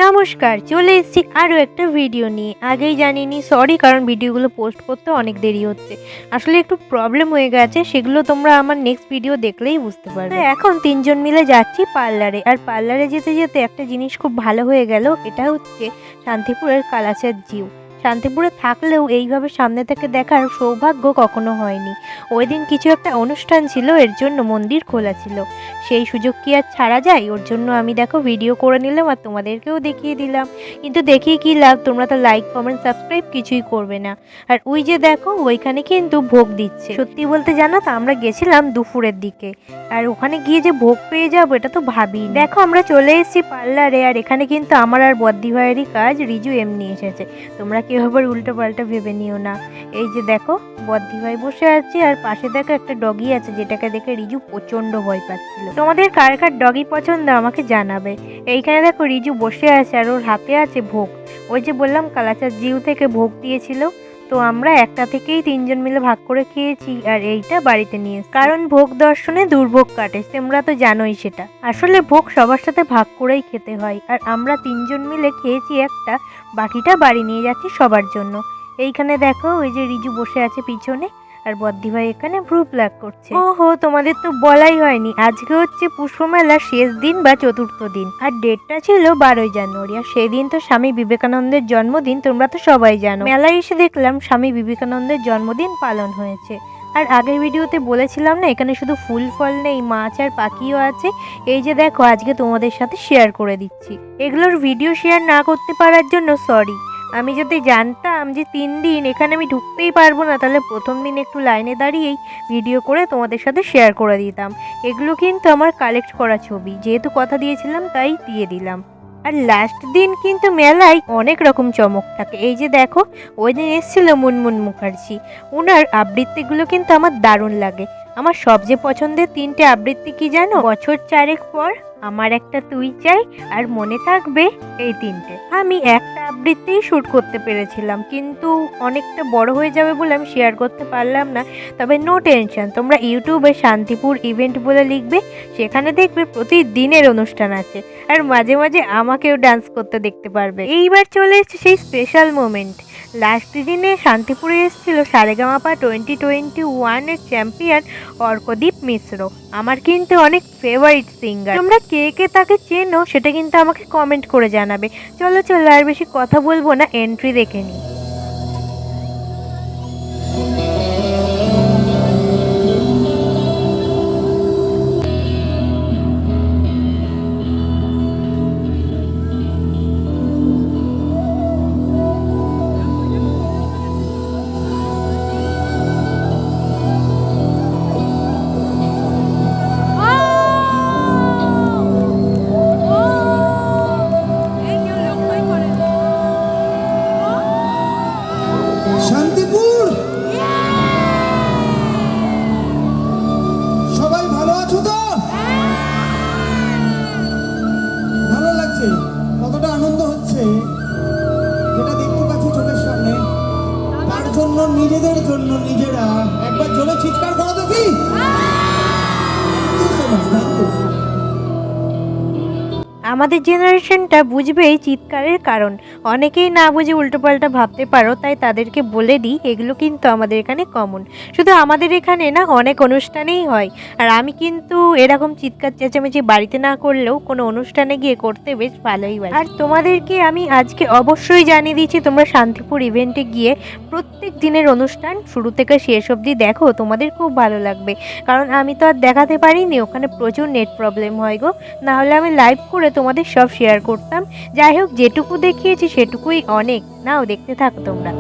নমস্কার, চলে এসেছি আরও একটা ভিডিও নিয়ে। আগেই জানিনি, সরি, কারণ ভিডিওগুলো পোস্ট করতে অনেক দেরি হচ্ছে। আসলে একটু প্রবলেম হয়ে গেছে, সেগুলো তোমরা আমার নেক্সট ভিডিও দেখলেই বুঝতে পারবে। এখন তিনজন মিলে যাচ্ছি পার্লারে, আর পার্লারে যেতে যেতে একটা জিনিস খুব ভালো হয়ে গেল। এটা হচ্ছে শান্তিপুরের কালাচাঁদ জিউ। শান্তিপুরে থাকলেও এইভাবে সামনে থেকে দেখার সৌভাগ্য কখনো হয়নি। ওই দিন কিছু একটা অনুষ্ঠান ছিল, এর জন্য মন্দির খোলা ছিল। সেই সুযোগ কি আর ছাড়া যায়? ওর জন্য আমি দেখো ভিডিও করে নিলাম আর তোমাদেরকেও দেখিয়ে দিলাম। কিন্তু দেখিয়ে কি লাভ, তোমরা তো লাইক কমেন্ট সাবস্ক্রাইব কিছুই করবে না। আর ওই যে দেখো, ওইখানে কিন্তু ভোগ দিচ্ছে। সত্যি বলতে জানো তো, আমরা গেছিলাম দুপুরের দিকে, আর ওখানে গিয়ে যে ভোগ পেয়ে যাবো এটা তো ভাবি। দেখো আমরা চলে এসেছি পার্লারে, আর এখানে কিন্তু আমার আর বদ্দি ভাইয়েরই কাজ। রিজু এমনি এসেছে, তোমরা কেউ আবার উল্টো পাল্টা ভেবে নিও না। এই যে দেখো, বদ্দি ভাই বসে আছে, আর পাশে দেখো একটা ডগি আছে, যেটাকে দেখে রিজু প্রচন্ড ভয় পাচ্ছিল। তোমাদের কার কার ডগি পছন্দ আমাকে জানাবে। এইখানে দেখো রিজু বসে আছে, আর ওর হাতে আছে ভোগ। ওই যে বললাম কালাচাঁদ জিউ থেকে ভোগ দিয়েছিল, তো আমরা একটা থেকেই তিনজন মিলে ভাগ করে খেয়েছি, আর এইটা বাড়িতে নিয়ে এসেছি। কারণ ভোগ দর্শনে দুর্ভোগ কাটে, তোমরা তো জানোই সেটা। আসলে ভোগ সবার সাথে ভাগ করেই খেতে হয়, আর আমরা তিনজন মিলে খেয়েছি একটা, বাকিটা বাড়ি নিয়ে যাচ্ছি সবার জন্য। এইখানে দেখো ওই যে রিজু বসে আছে পিছনে, আর বদ্দি ভাই এখানে ভ্রু প্লাক করছে। ওহো, তোমাদের তো বলাই হয়নি, আজকে হচ্ছে পুষ্পমেলার শেষ দিন বা চতুর্থ দিন, আর ডেটটা ছিল 12ই জানুয়ারি। আর সেদিন তো স্বামী বিবেকানন্দের জন্মদিন, তোমরা তো সবাই জানো। মেলায় এসে দেখলাম স্বামী বিবেকানন্দের জন্মদিন পালন হয়েছে। আর আগের ভিডিওতে বলেছিলাম না, এখানে শুধু ফুল ফল নেই, মাছ আর পাখিও আছে। এই যে দেখো, আজকে তোমাদের সাথে শেয়ার করে দিচ্ছি। এগুলোর ভিডিও শেয়ার না করতে পারার জন্য সরি। আমি যদি জানতাম যে 3 দিন এখানে আমি ঢুকতেই পারবো না, তাহলে প্রথম দিন একটু লাইনে দাঁড়িয়েই ভিডিও করে তোমাদের সাথে শেয়ার করে দিতাম। এগুলো কিন্তু আমার কালেক্ট করা ছবি, যেহেতু কথা দিয়েছিলাম তাই দিয়ে দিলাম। আর লাস্ট দিন কিন্তু মেলায় অনেক রকম চমক থাকে। এই যে দেখো, ওই দিন এসেছিল মুনমুন মুখার্জি, ওনার আবৃত্তিগুলো কিন্তু আমার দারুণ লাগে। আমার সবচেয়ে পছন্দের 3টে আবৃত্তি কি জানো? বছর 4 পর, আমার একটা তুই চাই, আর মনে থাকবে, এই 3টে। আমি একটা আবৃত্তিই শ্যুট করতে পেরেছিলাম, কিন্তু অনেকটা বড় হয়ে যাবে বলে আমি শেয়ার করতে পারলাম না। তবে নো টেনশন, তোমরা ইউটিউবে শান্তিপুর ইভেন্ট বলে লিখবে, সেখানে দেখবে প্রতিদিনের অনুষ্ঠান আছে, আর মাঝে মাঝে আমাকেও ডান্স করতে দেখতে পারবে। এইবার চলে এসেছে সেই স্পেশাল মোমেন্ট। লাস্ট দিনে শান্তিপুরে এসেছিল সারেগামাপা 2021 এর চ্যাম্পিয়ন অর্কদীপ মিশ্র, আমার কিন্তু অনেক ফেভারিট সিঙ্গার। তোমরা কে কে তাকে চেনো সেটা কিন্তু আমাকে কমেন্ট করে জানাবে। চলো চলো, আর বেশি কথা বলবো না, এন্ট্রি দেখে নিই। শান্তিপুর, সবাই ভালো আছো তো? ভালো লাগছে, কতটা আনন্দ হচ্ছে যেটা দেখতে পাচ্ছি চোখের সামনে। তার জন্য, নিজেদের জন্য নিজেরা একবার জোরে চিৎকার করো দেখি। আমাদের জেনারেশনটা বুঝবে এই চিৎকারের কারণ। অনেকেই না বুঝে উল্টোপাল্টা ভাবতে পারো, তাই তাদেরকে বলে দিই, এগুলো কিন্তু আমাদের এখানে কমন। শুধু আমাদের এখানে না, অনেক অনুষ্ঠানেই হয়। আর আমি কিন্তু এরকম চিৎকার চেঁচামেচি বাড়িতে না করলেও কোনো অনুষ্ঠানে গিয়ে করতে বেশ ভালোই বাসি। আর তোমাদেরকে আমি আজকে অবশ্যই জানিয়ে দিচ্ছি, তোমরা শান্তিপুর ইভেন্টে গিয়ে প্রত্যেক দিনের অনুষ্ঠান শুরু থেকে শেষ অবধি দেখো, তোমাদের খুব ভালো লাগবে। কারণ আমি তো আর দেখাতে পারিনি, ওখানে প্রচুর নেট প্রবলেম হয় গো, নাহলে আমি লাইভ করে তোমাদের সব শেয়ার করতাম। যাই হোক, যেটুকু দেখিয়েছি সেটুকুই অনেক। নাও, দেখতে থাকো তোমরা।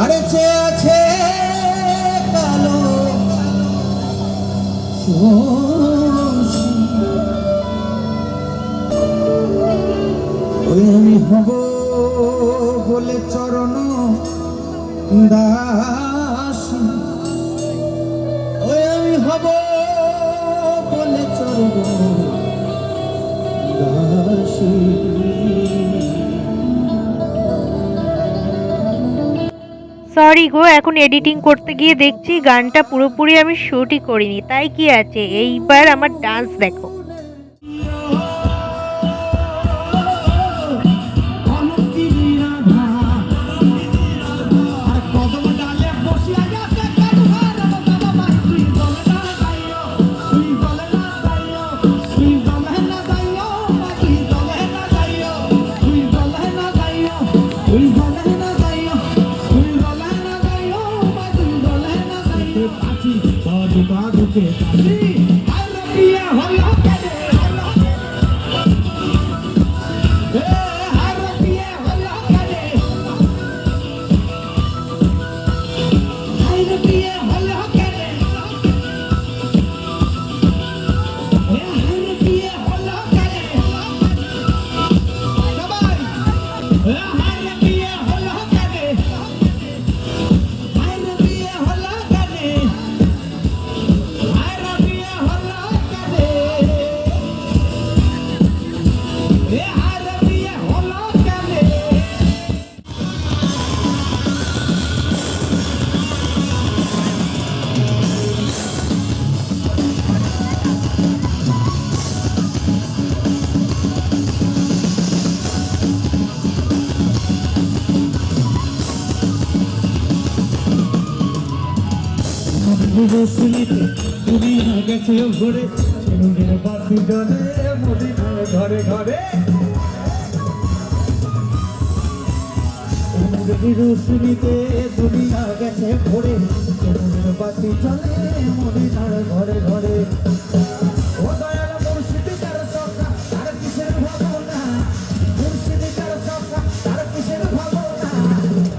আরে চেয়ে আছে কালো ওই আমি হব বলে চরণ দাস, ওই আমি হব বলে চরণ খুশি। সরি গো, এখন এডিটিং করতে গিয়ে দেখছি গানটা পুরোপুরি আমি শুটই করিনি, তাই কি আছে, এইবার আমার ডান্স দেখো। শুনিতে তুমি গেছে ঘুরে সেলুনের বাতি জলে মদিনার ঘরে ঘরে শুনিতে দুনিয়া গেছে ঘুরে সেলুনের বাতি জলে মদিনার ঘরে ঘরে। ও দয়াল মুর্শিদি তার সখা তার কিসের ভাবনা, মুর্শিদি তার সখা তার কিসের ভাবনা,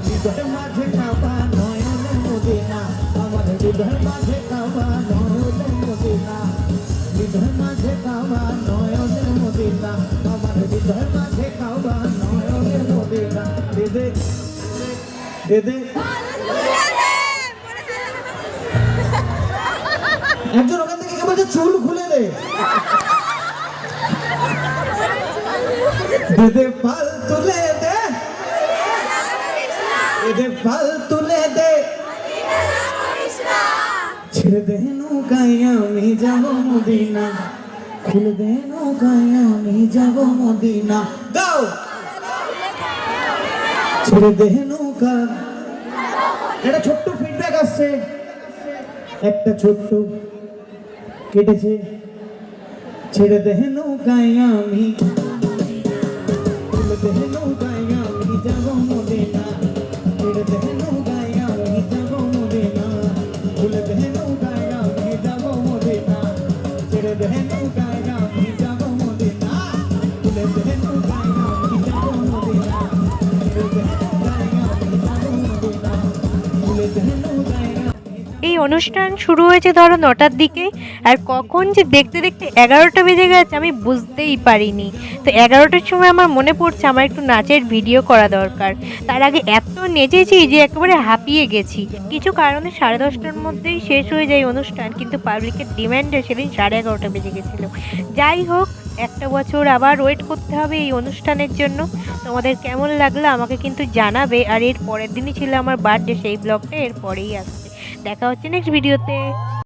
হৃদয়ের মাঝে কাবা নয়নের মদিনা, আমার হৃদয়ের মাঝে কাবা নয়নের মদিনা, হৃদয়ের মাঝে কাবা নয়নের মদিনা, আমার হৃদয়ের মাঝে কাবা নয়নের মদিনা। দেদে দেদে একজন ওখান থেকে কে বলছে চুল খুলে দে, দেদে পাল তুলে দে, দেদে পাল তুলে দে, ছেড়ে দে নৌকায় আমি যাব মদিনা, খুলে দে নৌকায় আমি যাব মদিনা। গাও ছেড়ে দে নৌকা। একটা ছোট্ট ফিডব্যাক আসছে, একটা ছোট্ট কেটেছে, ছেড়ে দে নৌকায় আমি, খুলে দে নৌকায় আমি যাব মদিনা, ছেড়ে দে নৌকায় আমি যাব মদিনা, খুলে দে নৌকায় আমি যাব মদিনা, ছেড়ে দে নৌকায় আমি যাব মদিনা, খুলে দে নৌকায় আমি যাব মদিনা, ছেড়ে দে নৌকায় আমি যাব মদিনা, খুলে দে নৌকায়। এই অনুষ্ঠান শুরু হয়েছে ধরো 9টার দিকে, আর কখন যে দেখতে দেখতে 11টা বেজে গেছে আমি বুঝতেই পারিনি। তো 11টার সময় আমার মনে পড়ছে আমার একটু নাচের ভিডিও করা দরকার। তার আগে এত নেচেছি যে একেবারে হাঁপিয়ে গেছি। কিছু কারণে 10:30টার মধ্যেই শেষ হয়ে যায় অনুষ্ঠান, কিন্তু পাবলিকের ডিম্যান্ডে সেদিন 11:30টা বেজে গেছিলো। যাই হোক, একটা বছর আবার ওয়েট করতে হবে এই অনুষ্ঠানের জন্য। তোমাদের কেমন লাগলো আমাকে কিন্তু জানাবে। আর এর পরের দিনই ছিল আমার বার্থডে, সেই ব্লগটা এর পরেই আসবে। দেখা হচ্ছে নেক্সট ভিডিওতে।